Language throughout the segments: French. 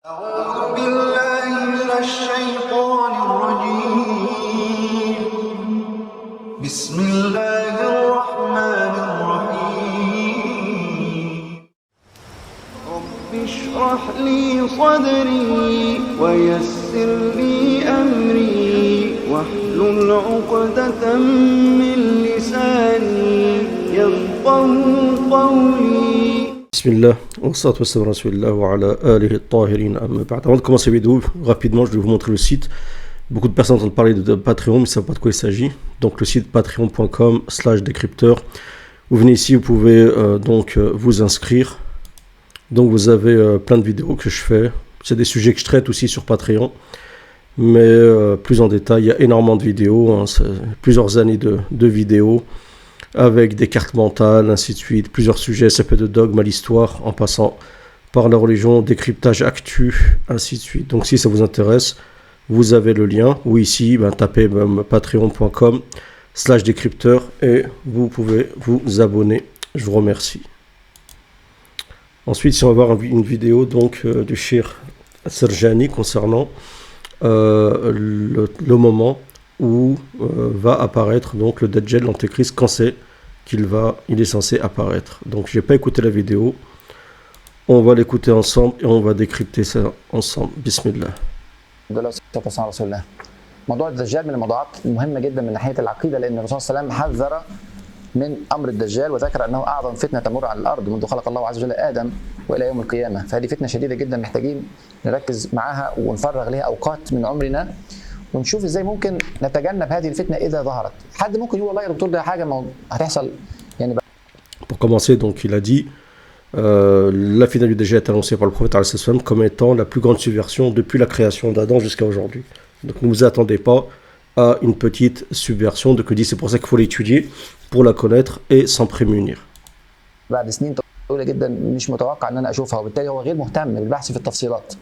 أعوذ بالله من الشيطان الرجيم بسم الله الرحمن الرحيم رب اشرح لي صدري ويسر لي أمري واحلل عقدة من لساني يفقهوا قولي. Bismillah, wa salatu wa salam rasulillah wa ala alihi tahirin amma ba'd. Avant de commencer la vidéo, rapidement, je vais vous montrer le site. Beaucoup de personnes entendent parler de Patreon, mais ne savent pas de quoi il s'agit. Donc le site patreon.com/décrypteur. Vous venez ici, vous pouvez vous inscrire. Donc vous avez plein de vidéos que je fais. C'est des sujets que je traite aussi sur Patreon. Mais plus en détail, il y a énormément de vidéos, plusieurs années de vidéos, avec des cartes mentales, ainsi de suite, plusieurs sujets, ça peut être de dogme à l'histoire, en passant par la religion, décryptage actu, ainsi de suite. Donc si ça vous intéresse, vous avez le lien, ou ici, tapez patreon.com/décrypteur et vous pouvez vous abonner. Je vous remercie. Ensuite, si on va voir une vidéo du Cheikh Serjani concernant le moment où va apparaître donc le Dajjal, l'antéchrist, quand c'est il est censé apparaître. Donc j'ai pas écouté la vidéo, on va l'écouter ensemble et on va décrypter ça ensemble. Bismillah. موضوع الدجال من الموضوعات المهمه جدا من ناحيه العقيده، لان الرسول صلى الله عليه وسلم حذر من امر الدجال وذكر انه اعظم فتنه تمر على الارض منذ خلق الله عز وجل ادم والى يوم القيامه، فهذه فتنه شديده جدا محتاجين نركز معاها ونفرغ لها اوقات من عمرنا ونشوف ازاي ممكن نتجنب هذه الفتنه اذا ظهرت. حد ممكن يقول والله يا دكتور ده حاجه هتحصل يعني. Pour commencer, donc il a dit la finale du Dajjal est annoncée par le prophète comme étant la plus grande subversion depuis la création d'Adam jusqu'à aujourd'hui. Donc ne vous attendez pas à une petite subversion de que dit, c'est pour ça qu'il faut l'étudier pour la connaître et s'en prémunir. بعد سنين طويله جدا مش متوقع ان انا اشوفها، وبالتالي هو غير مهتم بالبحث في التفصيلات.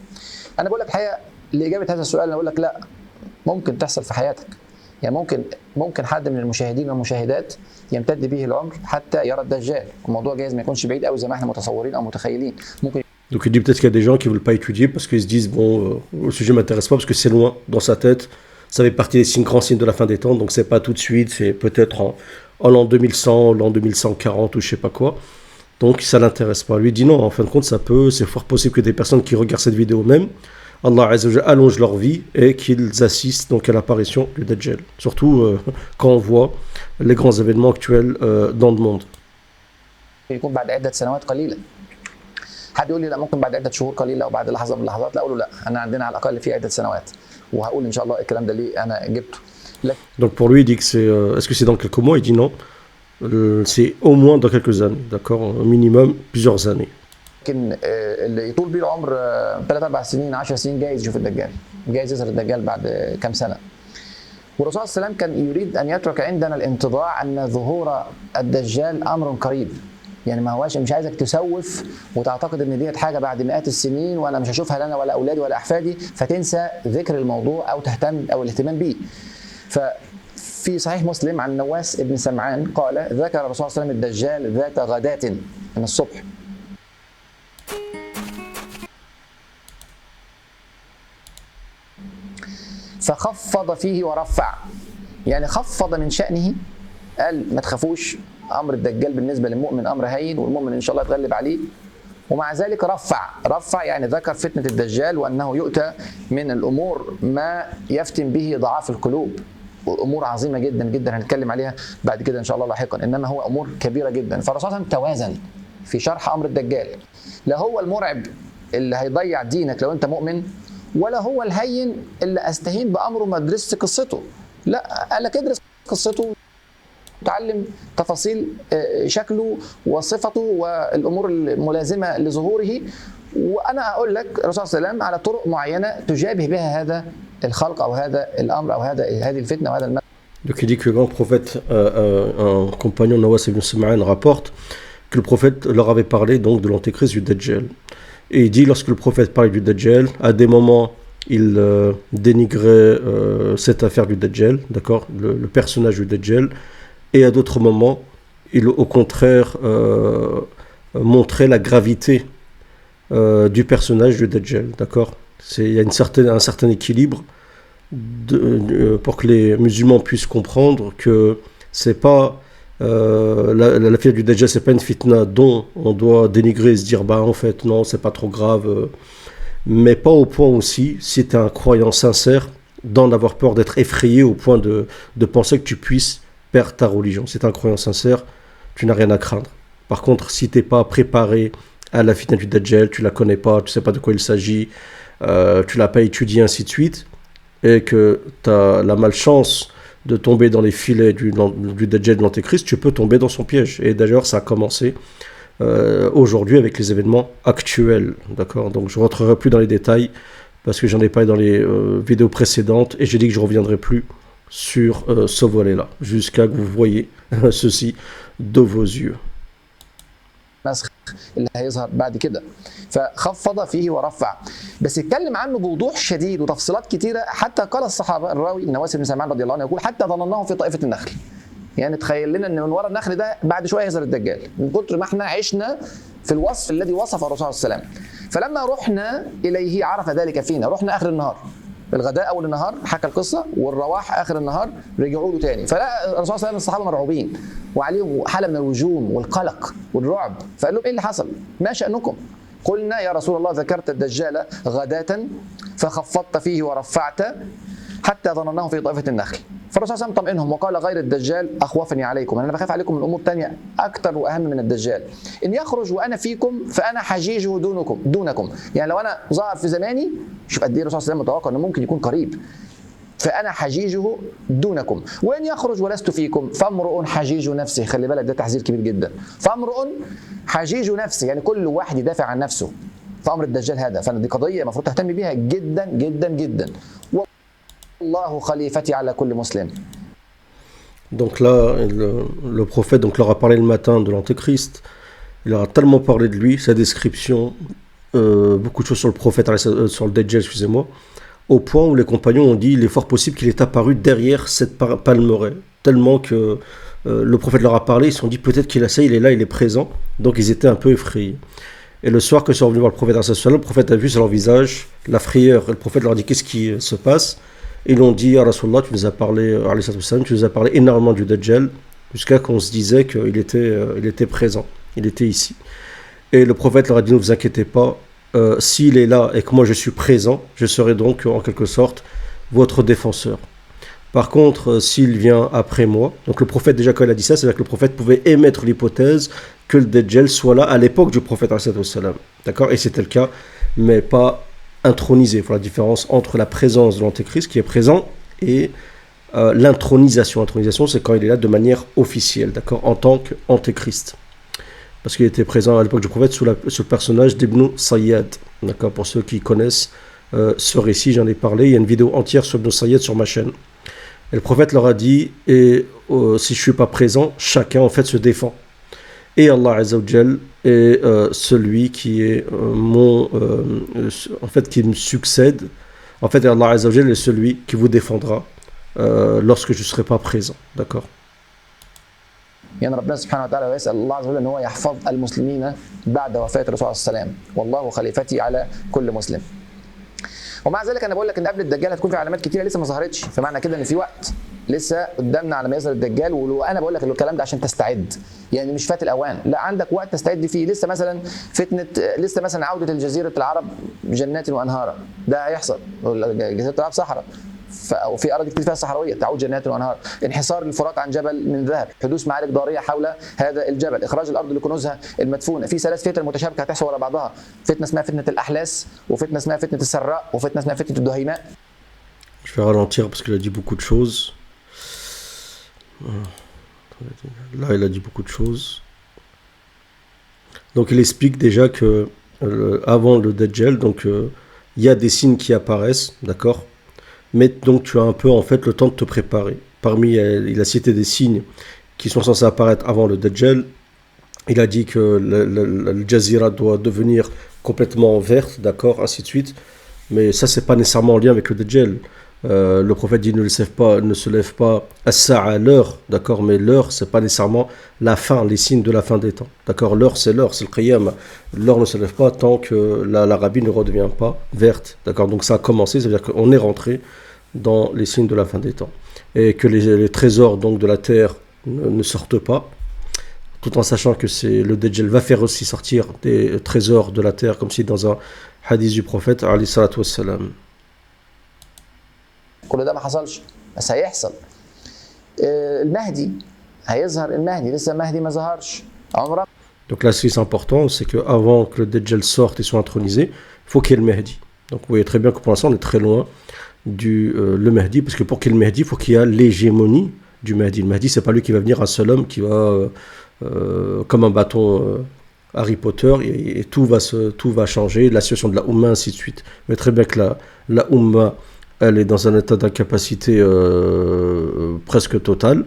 انا بقول لك الحقيقه لاجابه هذا السؤال انا اقول لك لا، ممكن تحصل في حياتك. يعني ممكن حد من المشاهدين والمشاهدات يمتد به العمر حتى يرى الدجال. الموضوع جايز ما يكونش بعيد قوي زي ما احنا متصورين او متخيلين. ممكن. Donc il dit peut-être qu'il y a des gens qui ne veulent pas étudier parce qu'ils se disent le sujet ne m'intéresse pas parce que c'est loin dans sa tête. Ça fait partie des grands signes de la fin des temps, donc c'est pas tout de suite, c'est peut-être en l'an 2100, l'an 2140 ou je sais pas quoi. Donc ça l'intéresse pas. Lui dit non, en fin de compte c'est fort possible que des personnes qui regardent cette vidéo même, Allah Azza wa Jalla allonge leur vie et qu'ils assistent donc à l'apparition du Dajjal. Surtout quand on voit les grands événements actuels dans le monde. يكون بعد عده سنوات قليله. حد يقول لي لا ممكن بعد عده شهور قليله او بعد لحظه من اللحظات، لا اقول له لا، انا عندنا على الاقل في عده سنوات، وهقول ان شاء الله الكلام ده ليه انا جبته. Donc pour lui il dit que c'est est-ce que c'est dans quelques mois? Il dit non. C'est au moins dans quelques années, d'accord, au minimum plusieurs années. لكن اللي يطول بيه العمر 3 4 سنين 10 سنين جايز يشوف الدجال، جايز يظهر الدجال بعد كام سنه. والرسول صلى الله عليه وسلم كان يريد ان يترك عندنا الانطباع ان ظهور الدجال امر قريب. يعني ما هواش مش عايزك تسوف وتعتقد ان ديت حاجه بعد مئات السنين وانا مش هشوفها لا انا ولا اولادي ولا احفادي، فتنسى ذكر الموضوع او تهتم او الاهتمام بيه. ففي صحيح مسلم عن نواس بن سمعان قال ذكر الرسول صلى الله عليه وسلم الدجال ذات غداة من الصبح. فخفض فيه ورفع، يعني خفض من شأنه، قال ما تخافوش امر الدجال بالنسبه للمؤمن امر هين والمؤمن ان شاء الله يتغلب عليه، ومع ذلك رفع يعني ذكر فتنه الدجال وانه يؤتى من الامور ما يفتن به ضعاف القلوب، وامور عظيمه جدا جدا هنتكلم عليها بعد كده ان شاء الله لاحقا، انما هو امور كبيره جدا. فالرسول صلى الله عليه وسلم توازن في شرح امر الدجال، لا هو المرعب اللي هيضيع دينك لو انت مؤمن، ولا هو الهين اللي استهين بامره ما ادرسش قصته، لا قال لك ادرس قصته تعلم تفاصيل شكله وصفته والامور الملازمه لظهوره، وانا اقول لك الرسول صلى الله عليه وسلم على طرق معينه تجابه بها هذا الخلق او هذا الامر او هذه الفتنه وهذا المال. Donc il dit que le grand prophète, un compagnon Nawas ibn Sam'an rapporte que le prophète leur avait parlé donc de l'antéchrist du Dajjal. Et il dit lorsque le prophète parlait du Dajjal, à des moments il dénigrait cette affaire du Dajjal, d'accord, le personnage du Dajjal, et à d'autres moments il au contraire montrait la gravité du personnage du Dajjal, d'accord. Il y a un certain équilibre pour que les musulmans puissent comprendre que c'est pas la fitna du Dajjal, c'est pas une fitna dont on doit dénigrer et se dire bah en fait non c'est pas trop grave, mais pas au point aussi, si tu es un croyant sincère, d'en avoir peur, d'être effrayé au point de penser que tu puisses perdre ta religion. Si tu es un croyant sincère, tu n'as rien à craindre. Par contre, si tu n'es pas préparé à la fitna du Dajjal, tu la connais pas, tu sais pas de quoi il s'agit, tu l'as pas étudié, ainsi de suite, et que tu as la malchance de tomber dans les filets du Dajjal de l'Antéchrist, tu peux tomber dans son piège. Et d'ailleurs, ça a commencé aujourd'hui avec les événements actuels. D'accord. Donc, je ne rentrerai plus dans les détails parce que j'en ai parlé dans les vidéos précédentes et j'ai dit que je ne reviendrai plus sur ce volet-là jusqu'à que vous voyez ceci de vos yeux. النسخ اللي هيظهر بعد كده فخفض فيه ورفع بس يتكلم عنه بوضوح شديد وتفصيلات كتيره حتى قال الصحابه الراوي النواس بن سمعان رضي الله عنه يقول حتى ظنناه في طائفه النخل يعني تخيل لنا ان من ورا النخل ده بعد شويه يظهر الدجال من كتر ما احنا عشنا في الوصف الذي وصفه الرسول صلى الله عليه وسلم فلما رحنا اليه عرف ذلك فينا رحنا اخر النهار الغداء اول النهار حكى القصه والرواح اخر النهار رجعوا له تاني فلا الرسول صلى الله عليه وسلم الصحابه مرعوبين وعليهم حاله من الهجوم والقلق والرعب فقال لهم ايه اللي حصل؟ ما شانكم؟ قلنا يا رسول الله ذكرت الدجال غداة فخفضت فيه ورفعت حتى ظنناه في طائفه النخل فالرسول صلى الله عليه وسلم طمئنهم وقال غير الدجال اخوفني عليكم انا بخاف عليكم من امور ثانيه اكثر واهم من الدجال ان يخرج وانا فيكم فانا حجيجه دونكم يعني لو انا ظهر في زماني شوف قد ايه الرسول صلى الله عليه وسلم متوقع انه ممكن يكون قريب فانا حجيجه دونكم وان يخرج ولست فيكم فامرؤ حجيج نفسه خلي بالك ده تحذير كبير جدا فامرؤ حجيج نفسه يعني كل واحد يدافع عن نفسه في امر الدجال هذا فانا دي قضيه المفروض تهتم بيها جدا جدا جدا والله خليفتي على كل مسلم. Donc là, le prophète donc, leur a parlé le matin de l'Antéchrist. Il leur a tellement parlé de lui, sa description, beaucoup de choses sur le prophète, sur le Dajjal, excusez-moi, au point où les compagnons ont dit il est fort possible qu'il est apparu derrière cette palmeraie. Tellement que le prophète leur a parlé, ils se sont dit peut-être qu'il est là, il est présent. Donc ils étaient un peu effrayés. Et le soir que sont revenus voir le prophète a vu sur leur visage la frayeur. Et le prophète leur a dit qu'est-ce qui se passe? Ils l'ont dit à Rasulallah, tu nous as parlé énormément du Dajjal, jusqu'à qu'on se disait qu'il était présent, il était ici. Et le prophète leur a dit, ne vous inquiétez pas, s'il est là et que moi je suis présent, je serai donc en quelque sorte votre défenseur. Par contre, s'il vient après moi, donc le prophète déjà quand il a dit ça, c'est-à-dire que le prophète pouvait émettre l'hypothèse que le Dajjal soit là à l'époque du prophète, d'accord, et c'était le cas, mais pas intronisé. Il faut la différence entre la présence de l'Antéchrist qui est présent et l'intronisation. L'intronisation, c'est quand il est là de manière officielle, d'accord, en tant qu'Antéchrist. Parce qu'il était présent à l'époque du prophète sous le personnage d'Ibn Sayyad, d'accord, pour ceux qui connaissent ce récit, j'en ai parlé. Il y a une vidéo entière sur Ibn Sayyad sur ma chaîne. Et le prophète leur a dit, si je ne suis pas présent, chacun en fait se défend. Et Allah Azza wa Jal est celui qui est en fait qui me succède. En fait, Allah Azza wa Jal est celui qui vous défendra lorsque je ne serai pas présent. D'accord. يعني ربنا سبحانه وتعالى ويسأل الله عز وجل ان هو يحفظ المسلمين بعد وفاة الرسول عليه السلام والله خليفتي على كل مسلم. ومع ذلك انا بقول لك ان قبل الدجال هتكون في علامات كتيره لسه ما ظهرتش فمعنى كده ان في وقت لسه قدامنا على ما يظهر الدجال وانا بقول لك الكلام ده عشان تستعد يعني مش فات الاوان لا عندك وقت تستعد فيه لسه مثلا فتنه لسه مثلا عوده الجزيره العرب جنات وانهارا ده هيحصل جزيره العرب صحراء وفي اراضي كتير فيها صحراويه تعود جنات وانهار انحسار الفرات عن جبل من ذهب حدوث معارك ضاريه حول هذا الجبل اخراج الارض لكنوزها المدفونه في ثلاث فتن متشابكه هتحصل ورا بعضها فتنه اسمها فتنه الاحلاس وفتنه اسمها فتنه السراء وفتنه اسمها فتنه الدهيماء. Je vais ralentir parce qu'il a dit beaucoup de choses. Là, il a dit beaucoup de choses. Donc, il explique déjà que avant le Dajjal, donc il y a des signes qui apparaissent, d'accord. Mais donc tu as un peu en fait le temps de te préparer. Parmi, il a cité des signes qui sont censés apparaître avant le Dajjal. Il a dit que le Jazira doit devenir complètement verte, d'accord, ainsi de suite. Mais ça, c'est pas nécessairement en lien avec le Dajjal. Le prophète dit ne se lève pas à l'heure, d'accord, mais l'heure, c'est pas nécessairement la fin, les signes de la fin des temps, d'accord. L'heure, c'est le qiyam. L'heure ne se lève pas tant que l'Arabie ne redevient pas verte, d'accord. Donc ça a commencé, c'est-à-dire qu'on est rentré dans les signes de la fin des temps et que les trésors donc de la terre ne sortent pas, tout en sachant que le Dajjal va faire aussi sortir des trésors de la terre, comme si dans un hadith du prophète alayhi salatu wassalam. كل ده ما حصلش بس هيحصل. المهدي هيظهر، المهدي لسه المهدي ما ظهرش عمره. Donc là, ce qui est important, c'est qu'avant que le Dajjal sorte et soit intronisé, il faut qu'il y ait le Mahdi. Donc vous voyez très bien que pour l'instant, on est très loin le Mahdi, parce que pour qu'il y ait le Mahdi, il faut qu'il y ait l'hégémonie du Mahdi. Le Mahdi, c'est pas lui qui va venir, un seul homme qui va, comme un bâton Harry Potter, et tout va changer, la situation de la Oumma, ainsi de suite. Vous voyez très bien que la Oumma, elle est dans un état d'incapacité presque totale,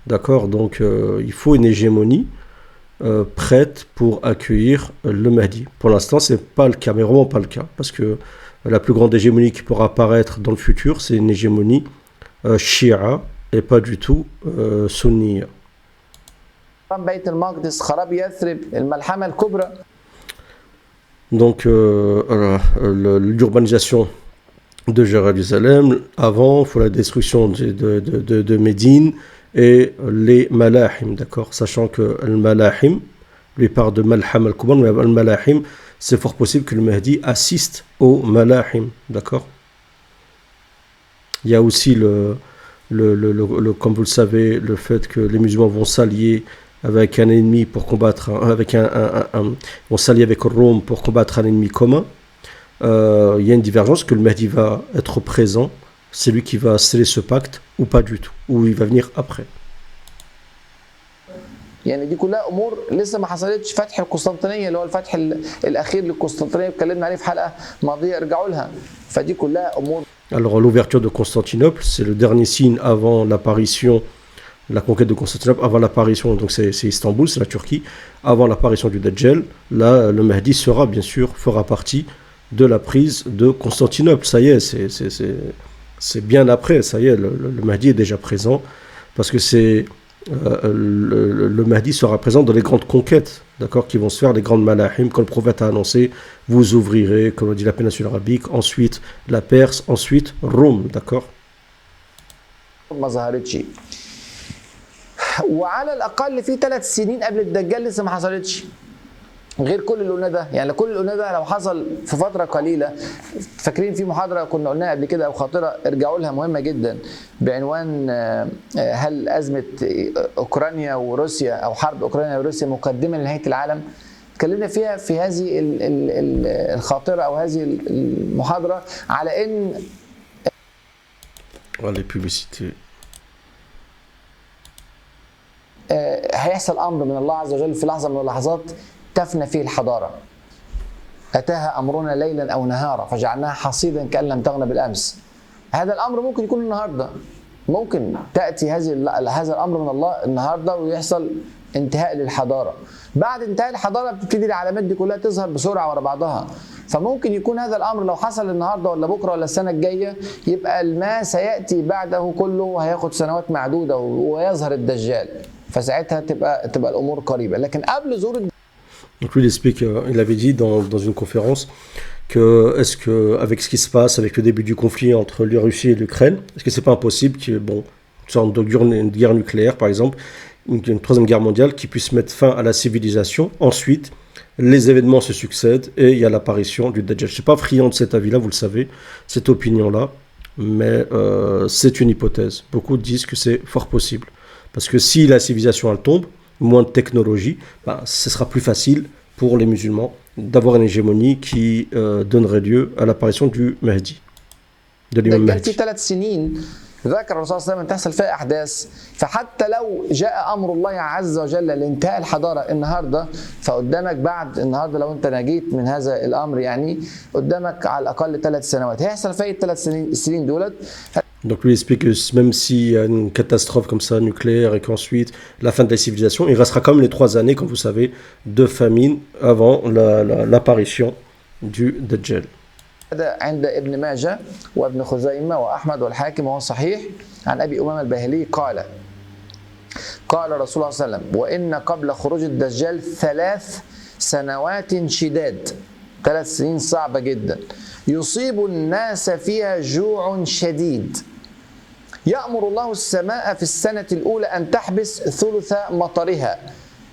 d'accord. Donc il faut une hégémonie prête pour accueillir le Mahdi. Pour l'instant, c'est pas le cas, mais vraiment pas le cas, parce que la plus grande hégémonie qui pourra apparaître dans le futur, c'est une hégémonie shia et pas du tout sunniya. Donc l'urbanisation de Jérusalem, avant, il faut la destruction de Médine et les Malahim, d'accord, sachant que le Malahim lui parle de Malham al-Kuban, mais le Malahim, c'est fort possible que le Mahdi assiste au Malahim, d'accord. Il y a aussi comme vous le savez, le fait que les musulmans vont s'allier avec un ennemi pour combattre, vont s'allier avec Rome pour combattre un ennemi commun. Il y a une divergence que le Mahdi va être présent, c'est lui qui va sceller ce pacte ou pas du tout, ou il va venir après. يعني دي كلها امور لسه ما حصلتش. فتح القسطنطينيه اللي هو الفتح الاخير للقسطنطينيه اتكلمنا عليه في حلقه ماضيه، ارجعوا لها. فدي كلها امور. Alors l'ouverture de Constantinople, c'est le dernier signe avant l'apparition, la conquête de Constantinople, avant l'apparition, donc c'est Istanbul, c'est la Turquie, avant l'apparition du Dajjal. Là, le Mahdi sera bien sûr, fera partie de la prise de Constantinople. Ça y est, c'est bien après, ça y est, le Mahdi est déjà présent, parce que le Mahdi sera présent dans les grandes conquêtes, d'accord, qui vont se faire, les grandes malahim, quand le prophète a annoncé, vous ouvrirez, comme on dit, la péninsule arabique, ensuite la Perse, ensuite Rome, d'accord. ما ظهرتش وعلى الاقل في 3 سنين قبل الدجال لسه ما حصلتش، غير كل اللي قلناه ده. يعني كل اللي قلناه ده لو حصل في فتره قليله، فاكرين في محاضره كنا قلناها قبل كده او خاطره ارجعوا لها مهمه جدا بعنوان هل ازمه اوكرانيا وروسيا او حرب اوكرانيا وروسيا مقدمه لنهايه العالم؟ اتكلمنا فيها في هذه الخاطره او هذه المحاضره على ان هيحصل امر من الله عز وجل في لحظه من اللحظات تفنى فيه الحضاره. اتاها امرنا ليلا او نهارا فجعلناها حصيدا كأن لم تغن بالامس. هذا الامر ممكن يكون النهارده، ممكن تاتي هذا الامر من الله النهارده ويحصل انتهاء للحضاره. بعد انتهاء الحضاره بتبتدي العلامات دي كلها تظهر بسرعه ورا بعضها. فممكن يكون هذا الامر لو حصل النهارده ولا بكره ولا السنه الجايه، يبقى ما سياتي بعده كله هياخد سنوات معدوده ويظهر الدجال. فساعتها تبقى الامور قريبه. لكن قبل ظهور. Donc lui, il explique, il avait dit dans une conférence que, est-ce que, avec ce qui se passe, avec le début du conflit entre la Russie et l'Ukraine, est-ce que c'est pas impossible qu'il y ait, une sorte de guerre nucléaire, par exemple, une troisième guerre mondiale qui puisse mettre fin à la civilisation. Ensuite, les événements se succèdent et il y a l'apparition du Dajjal. Je ne suis pas friand de cet avis-là, vous le savez, cette opinion-là, mais c'est une hypothèse. Beaucoup disent que c'est fort possible. Parce que si la civilisation, elle tombe, moins de technologie, ce sera plus facile pour les musulmans d'avoir une hégémonie qui donnerait lieu à l'apparition du Mahdi, de l'imam Mahdi. ذكر الرسول صلى الله عليه وسلم تحصل فيها احداث، فحتى لو جاء امر الله عز وجل لانتهاء الحضاره النهارده، فقدامك بعد النهارده لو انت نجيت من هذا الامر يعني قدامك على الاقل 3 سنوات هيحصل فيها السنين دولت. Donc lui explique que même s'il y a une catastrophe comme ça nucléaire et qu'ensuite la fin de la civilisation, il restera quand même les 3 années, comme vous savez, de famine avant l'apparition du Dajjal. هذا عند ابن ماجه وابن خزيمة وأحمد والحاكم وهو صحيح عن أبي أمامة الباهلي قال رسول الله صلى الله عليه وسلم وإن قبل خروج الدجال 3 سنوات شداد، 3 سنين صعبة جدا، يصيب الناس فيها جوع شديد، يأمر الله السماء في السنة الأولى أن تحبس ثلث مطرها،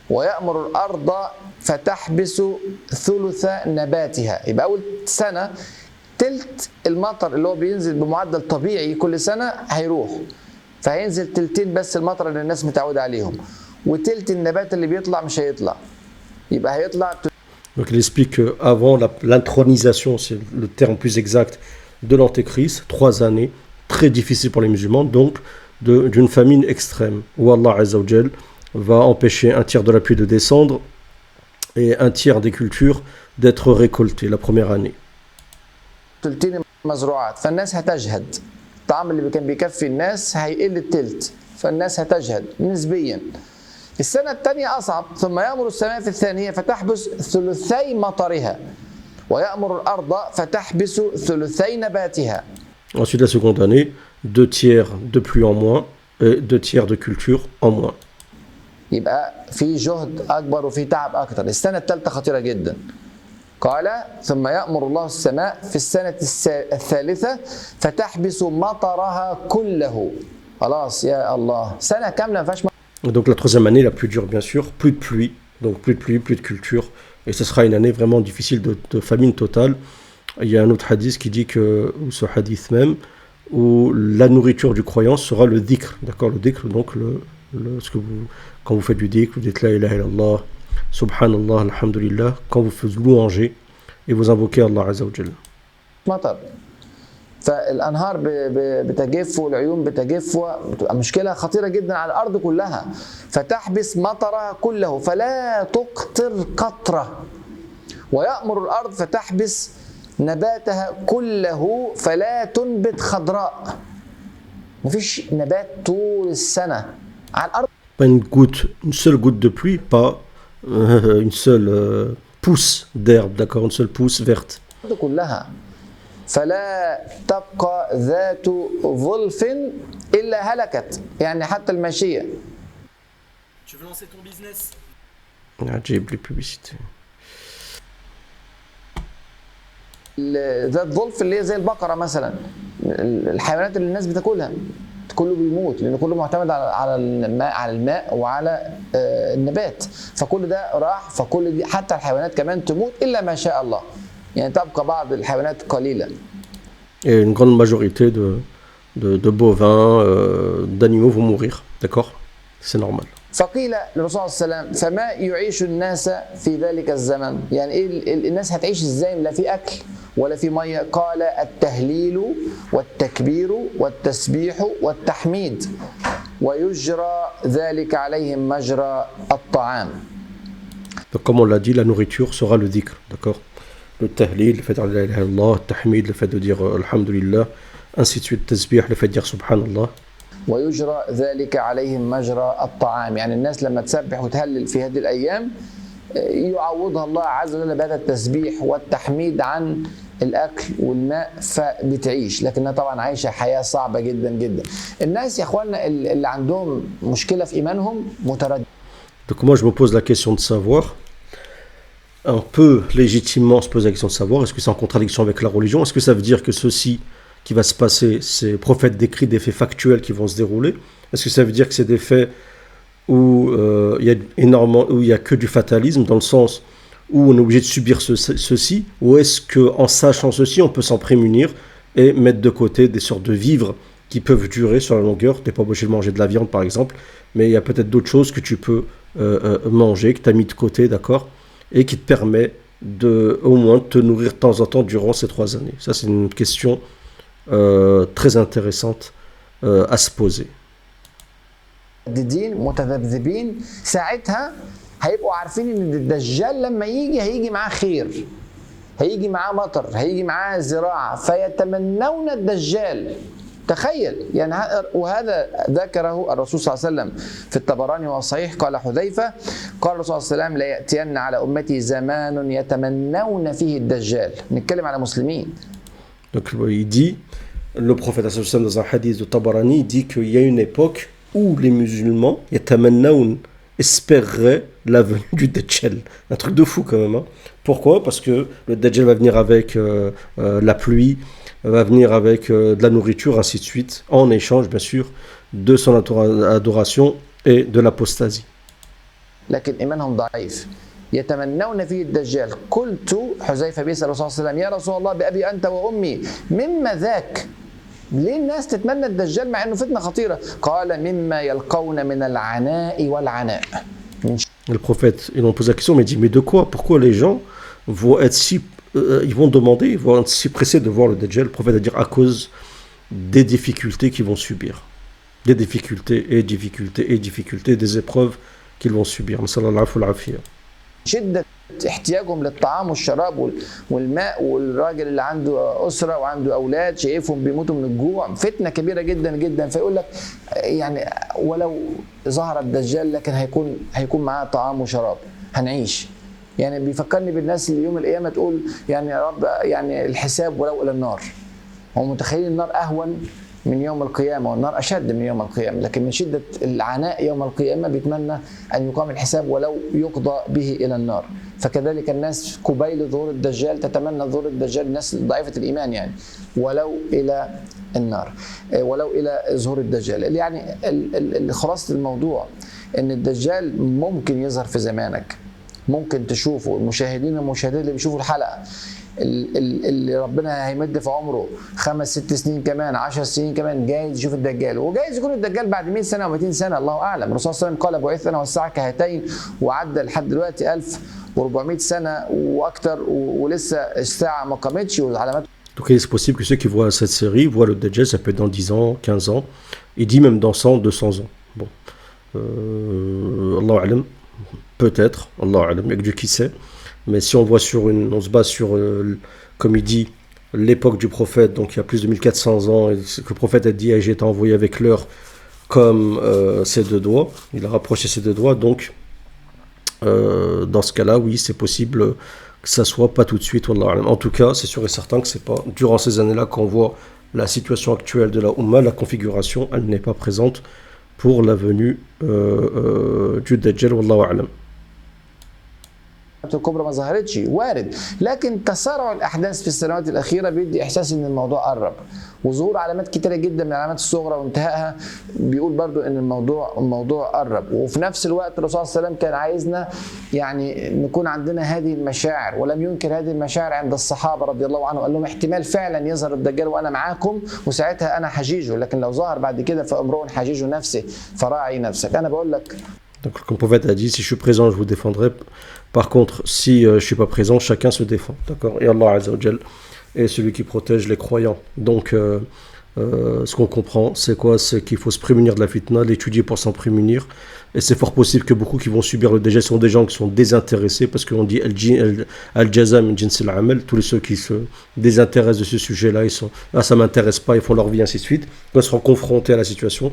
ويأمر الأرض فتحبس ثلث نباتها. يبقى أول سنة تلت المطر اللي هو بينزل بمعدل طبيعي كل سنة هيروح، فهينزل تلتين بس المطر اللي الناس متعودة عليهم، وتلت النبات اللي بيطلع مش هيطلع، يبقى هيطلع. Donc il explique qu'avant l'intronisation, c'est le terme plus exact, de l'antéchrist, 3 années très difficiles pour les musulmans, donc d'une famine extrême, où Allah Azza wa Jal va empêcher un tiers de la pluie de descendre et un tiers des cultures d'être récoltées la première année. تلتين المزروعات، فالناس هتجهد، الطعام اللي كان بيكفي الناس هيقل التلت، فالناس هتجهد نسبيا. السنة الثانية أصعب، ثم يأمر السماء في الثانية فتحبس ثلثي مطرها، ويأمر الأرض فتحبس ثلثي نباتها. Ensuite, la seconde année, 2 tiers de pluie en moins et 2 tiers de culture en moins. يبقى في جهد أكبر وفي تعب أكثر. السنة الثالثة خطيرة جدا. قال ثم يأمر الله السماء في السنة الثالثة فتحبس مطرها كله. خلاص يا الله، سنة كاملة ما فيهاش. Donc la troisième année, la plus dure bien sûr, plus de pluie, donc plus de pluie, plus de culture, et ce sera une année vraiment difficile de famine totale. Il y a un autre hadith qui dit que, ou ce hadith même, où la nourriture du croyant sera le dhikr, d'accord, le dhikr, donc ce que vous, quand vous faites du dhikr, vous dites la ilaha illallah, subhanallah, alhamdulillah, quand vous faites louanger et vous invoquez Allah Azza wa Jalla. مطر، فالانهار بتجف والعيون بتجف، وبتبقى مشكله خطيره جدا على الارض كلها. فتحبس مطرها كله فلا تقطر قطره، ويأمر الارض فتحبس نباتها كله فلا تنبت خضراء. مفيش نبات طول السنه على الارض. Pas une seule goutte de pluie, pas une seule pousse d'herbe, d'accord, une seule pousse verte. كلها فلا تبقى ذات ظلف إلا هلكت، يعني حتى الماشية. Tu veux lancer ton business? عجيب les publicités. ذات ظلف اللي هي زي البقرة مثلا، الحيوانات اللي الناس بتاكلها كله بيموت، لأن كله معتمد على الماء وعلى النبات، فكل ده راح، فكل دي حتى الحيوانات كمان تموت إلا ما شاء الله، يعني تبقى بعض الحيوانات قليلة. Et une grande majorité de bovins, d'animaux vont mourir, d'accord? C'est normal. فقيل للرسول صلى الله عليه وسلم فما يعيش الناس في ذلك الزمن، يعني ايه الناس هتعيش ازاي؟ لا في اكل ولا في ميه. قال التهليل والتكبير والتسبيح والتحميد، ويجرى ذلك عليهم مجرى الطعام. Donc comme on l'a dit, la nourriture sera le dhikr, d'accord? Le tahlil, le fait de dire la ilaha illallah, le tahmid, le fait de dire alhamdulillah, ainsi de suite, tasbih, le fait de dire subhanallah. ويجرى ذلك عليهم مجرى الطعام، يعني الناس لما تسبح وتهلل في هذه الأيام يعوضها الله عز وجل بهذا التسبيح والتحميد عن الأكل والماء، فبتعيش، لكنها طبعا عايشة حياة صعبة جدا جدا. الناس يا أخواننا اللي عندهم مشكلة في إيمانهم متردد. Donc moi je me pose la question de savoir, on peut légitimement se poser la question de savoir, est-ce que c'est en contradiction avec la religion? Est-ce que ça veut dire que ceci qui va se passer, ces prophètes décrits des faits factuels qui vont se dérouler? Est-ce que ça veut dire que c'est des faits où il y a énormément, où il y a que du fatalisme, dans le sens où on est obligé de subir ceci, ou est-ce que en sachant ceci, on peut s'en prémunir et mettre de côté des sortes de vivres qui peuvent durer sur la longueur? T'es pas obligé de manger de la viande par exemple, mais il y a peut-être d'autres choses que tu peux manger, que tu as mis de côté, d'accord, et qui te permet de au moins te nourrir de temps en temps durant ces 3 années. Ça c'est une question très intéressante à se poser. متذبذبين ساعتها هيبقوا عارفين ان الدجال لما هيجي معاه خير، هيجي معاه مطر، هيجي معاه زراعه، فيتمنون الدجال. تخيل يعني، وهذا ذكره الرسول صلى الله عليه وسلم في الطبراني والصحيح. قال حذيفه قال الرسول صلى الله عليه وسلم لا ياتين على امتي زمان يتمنون فيه الدجال. نتكلم على مسلمين Donc il dit, le prophète dans un hadith de Tabarani, il dit qu'il y a une époque où les musulmans espéreraient la venue du Dajjal. Un truc de fou quand même. Hein. Pourquoi ? Parce que le Dajjal va venir avec la pluie, va venir avec de la nourriture, ainsi de suite, en échange bien sûr de son adoration et de l'apostasie. لكن إيمانهم ضعيف يتمنون فيه الدجال قلت حذيفة بيسأل الرسول صلى الله عليه وسلم يا رسول الله بأبي أنت وأمي مما ذاك ليه الناس تتمنى الدجال مع انه فتنه خطيره؟ قال مما يلقون من العناء والعناء. Le prophète, ils ont posé la question, mais il dit mais de quoi ? Pourquoi les gens vont être si ils vont demander, ils vont être si pressés de voir le Dajjal? Le prophète va dire à cause des difficultés qu'ils vont subir, des difficultés, des épreuves qu'ils vont subir. Sallallahu alayhi wa شدة احتياجهم للطعام والشراب والماء والراجل اللي عنده أسرة وعنده أولاد شايفهم بيموتوا من الجوع فتنة كبيرة جدا جدا فيقول لك يعني ولو ظهر الدجال لكن هيكون معاه طعام وشراب هنعيش يعني بيفكرني بالناس اللي يوم القيامة تقول يعني يا رب يعني الحساب ولو إلى النار هم متخيلين النار أهون من يوم القيامة والنار أشد من يوم القيامة لكن من شدة العناء يوم القيامة بيتمنى أن يقام الحساب ولو يقضى به إلى النار فكذلك الناس قبيل ظهور الدجال تتمنى ظهور الدجال الناس ضعيفة الإيمان يعني ولو إلى النار ولو إلى ظهور الدجال يعني خلاصة الموضوع أن الدجال ممكن يظهر في زمانك ممكن تشوفه المشاهدين والمشاهدات اللي بيشوفوا الحلقة اللي ربنا هيمد في عمره 5-6 سنين كمان 10 سنين كمان جايز يشوف الدجال وجايز يكون الدجال بعد 100 سنه او 200 سنه الله اعلم الرسول صلى الله عليه وسلم قال بعثت انا والساعه كهاتين وعدى لحد دلوقتي 1400 سنه واكثر ولسه الساعه ما قامتش والعلامات. Donc il est possible que ceux qui voient cette série voient le Dajjal, ça peut être dans 10 ans, 15 ans, il dit même dans 100, 200 ans. Bon, Allahu alam, peut-être, Allahu alam, il y a que Dieu qui sait. Mais si on voit on se base sur, comme il dit, l'époque du prophète, donc il y a plus de 1400 ans, et ce que le prophète a dit, j'ai été envoyé avec l'heure comme ses deux doigts, il a rapproché ses deux doigts, donc dans ce cas-là, oui, c'est possible que ça soit pas tout de suite, wallah. En tout cas, c'est sûr et certain que c'est pas durant ces années-là qu'on voit la situation actuelle de la Ummah, la configuration, elle n'est pas présente pour la venue du Dajjal, wallahu a'lam. الكبرى ما ظهرتش وارد لكن تسارع الاحداث في السنوات الاخيره بيدي احساس ان الموضوع قرب وظهور علامات كتيره جدا من العلامات الصغرى وانتهائها بيقول برضو ان الموضوع قرب وفي نفس الوقت الرسول صلى الله عليه وسلم كان عايزنا يعني نكون عندنا هذه المشاعر ولم ينكر هذه المشاعر عند الصحابه رضي الله عنهم قال لهم احتمال فعلا يظهر الدجال وانا معاكم وساعتها انا حجيجه لكن لو ظهر بعد كده فامرؤ حجيج نفسه فراعي نفسك انا بقول لك. Donc comme le prophète a dit, si je suis présent, je vous défendrai. Par contre, si je ne suis pas présent, chacun se défend. D'accord ? Et Allah Azza wa Jal est celui qui protège les croyants. Donc, ce qu'on comprend, c'est quoi ? C'est qu'il faut se prémunir de la fitna, l'étudier pour s'en prémunir. Et c'est fort possible que beaucoup qui vont subir le Dajjal sont des gens qui sont désintéressés, parce qu'on dit Al-Jaza min jins al-amal, tous ceux qui se désintéressent de ce sujet-là, ils sont « Ah, ça ne m'intéresse pas », ils font leur vie, ainsi de suite. Quand ils seront confrontés à la situation,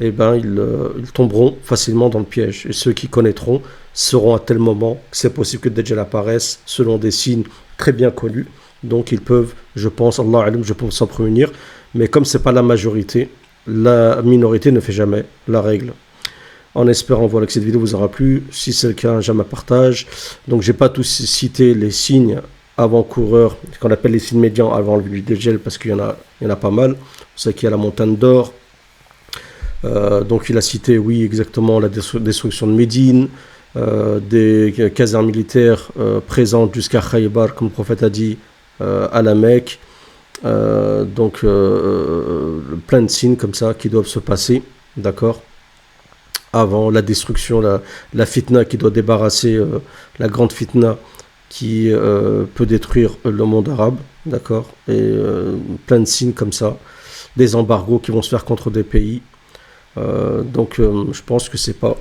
eh ben, ils tomberont facilement dans le piège. Et ceux qui connaîtront seront à tel moment que c'est possible que Dajjal apparaisse selon des signes très bien connus. Donc ils peuvent, je pense, Allah alim, je peux s'en prémunir. Mais comme ce n'est pas la majorité, la minorité ne fait jamais la règle. En espérant voilà, que cette vidéo vous aura plu. Si c'est le cas, j'aime un partage. Donc je n'ai pas tous cité les signes avant-coureurs, qu'on appelle les signes médians avant le Dajjal, parce qu'il y en a pas mal. Vous savez qu'il y a la montagne d'or. Donc il a cité, oui, exactement, la destruction de Médine, des casernes militaires présentes jusqu'à Khaybar, comme le prophète a dit, à la Mecque. Donc plein de signes comme ça qui doivent se passer, d'accord, avant la destruction, la fitna qui doit débarrasser, la grande fitna qui peut détruire le monde arabe, d'accord, et plein de signes comme ça, des embargos qui vont se faire contre des pays. Donc je pense que c'est pas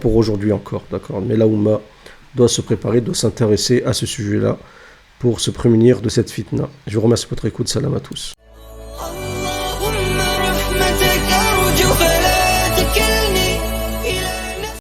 pour aujourd'hui encore, d'accord, mais la Oumma doit se préparer, doit s'intéresser à ce sujet-là pour se prémunir de cette fitna. Je vous remercie pour votre écoute, salam à tous.